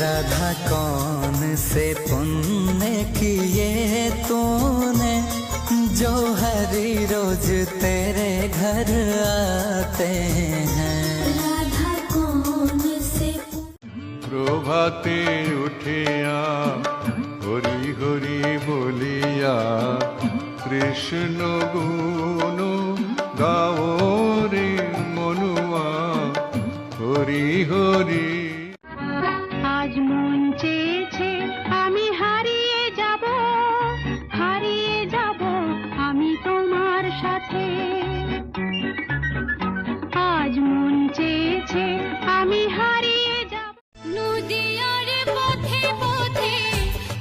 राधा कौन से पुण्य किए तूने जो हरी रोज तेरे घर आते हैं। राधा कौन से প্রভাতে উঠিয়া হরি হরি বলিয়া কৃষ্ণ গুণ গাও রে মনুয়া হরি হরি। আজ মন চেয়েছে আমি হারিয়ে যাব আমি তোমার সাথে। আজ মন চেয়েছে আমি হারিয়ে যাব। নদীর পথে পথে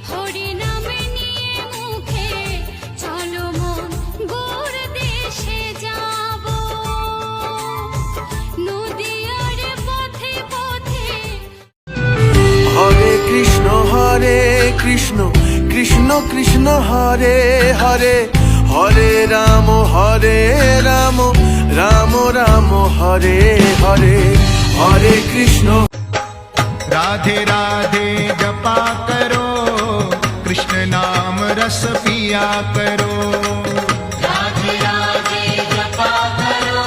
হরি নাম নিয়ে মুখে চলো মন গোর দেশে যাব। নদীর পথে পথে হরে কৃষ্ণ কৃষ্ণ কৃষ্ণ হরে হরে হরে রাম রাম রাম হরে হরে হরে কৃষ্ণ। राधे राधे जपा करो कृष्ण नाम रस पिया करो। राधे राधे जपा करो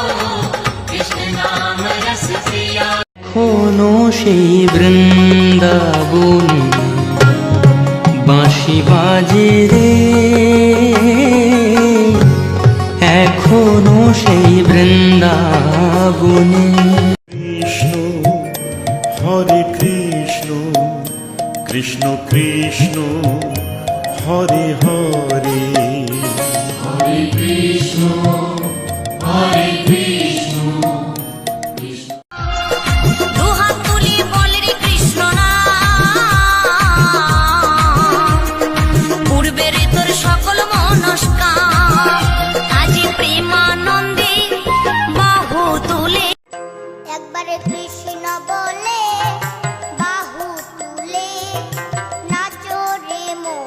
कृष्ण नाम रस पिया। এখনো সেই বৃন্দাবন বাঁশি বাজে রে, এখনো সেই বৃন্দাবনে। কৃষ্ণ হরে কৃষ্ণ কৃষ্ণ কৃষ্ণ হরে হরে हरे कृष्ण हरे कृष्ण। দুহাত তুলি বল রে কৃষ্ণ নাম, পূর্বের তোর সকল মনস্কাম আজি প্রেমানন্দে বাহু তুলে। একবারে কৃষ্ণ বলে বাহু তুলে নাচো রে মন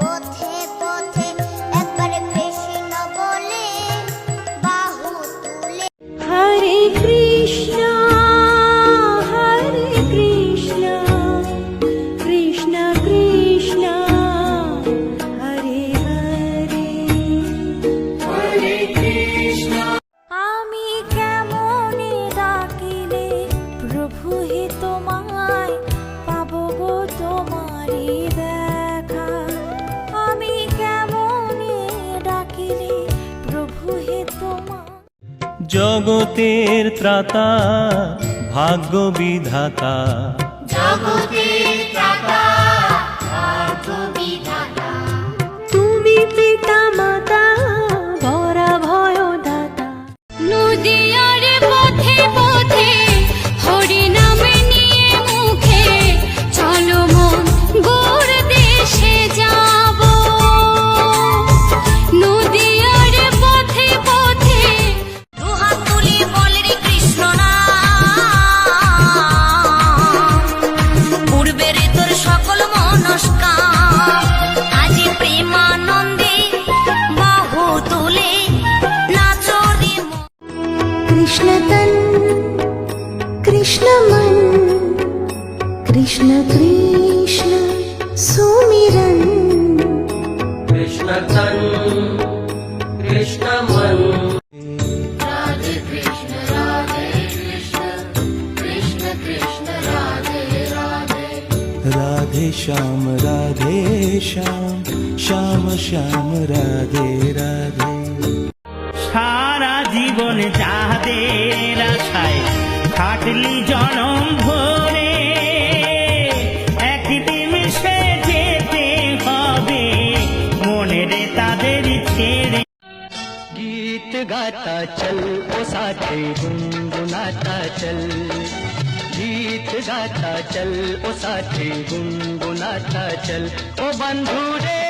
পথে পথে। একবারে কৃষ্ণ বলে বাহু তুলে। হরে কৃষ্ণ কৃষ্ণ কৃষ্ণ হরে হরে। হরে কৃষ্ণ। আমি কেমনে ডাকিলে প্রভু হে তোমায় পাবো গো তোমারি দেখা। আমি কেমনে ডাকিলে প্রভু হে তোমায়। জগতের ত্রাতা ভাগ্য বিধাতা, জগতের ত্রাতা ভাগ্য বিধাতা। তুমি পিতা মাতা বরা ভয় দাতা। নদীর পথে পথে হরি নাম নিয়ে মুখে চলো মন গোর দেশে যাব। নদীর পথে পথে দুহাত তুলি বল রে কৃষ্ণ নাম, পূর্বের তোর সকল মনস্কাম আজি প্রেমানন্দে বাহু তুলে নাচো রে মন। কৃষ্ণ তন কৃষ্ণ মন কৃষ্ণ কৃষ্ণ সুমিরন। কৃষ্ণ তন কৃষ্ণ মন। राधे कृष्ण कृष्ण कृष्ण राधे राधे। রাধে শ্যাম শ্যাম শ্যাম রাধে রাধে। সারা জীবন যাদের আশায় খাটলি জনম ভরে, একদিন সে যেতে হবে মনের তাদের ছেড়ে। गीत गाता चल ओ साथे गुनगुनाता चल, गीत गाता चल ओ साथे गुनगुनाता चल। ओ बंधु रे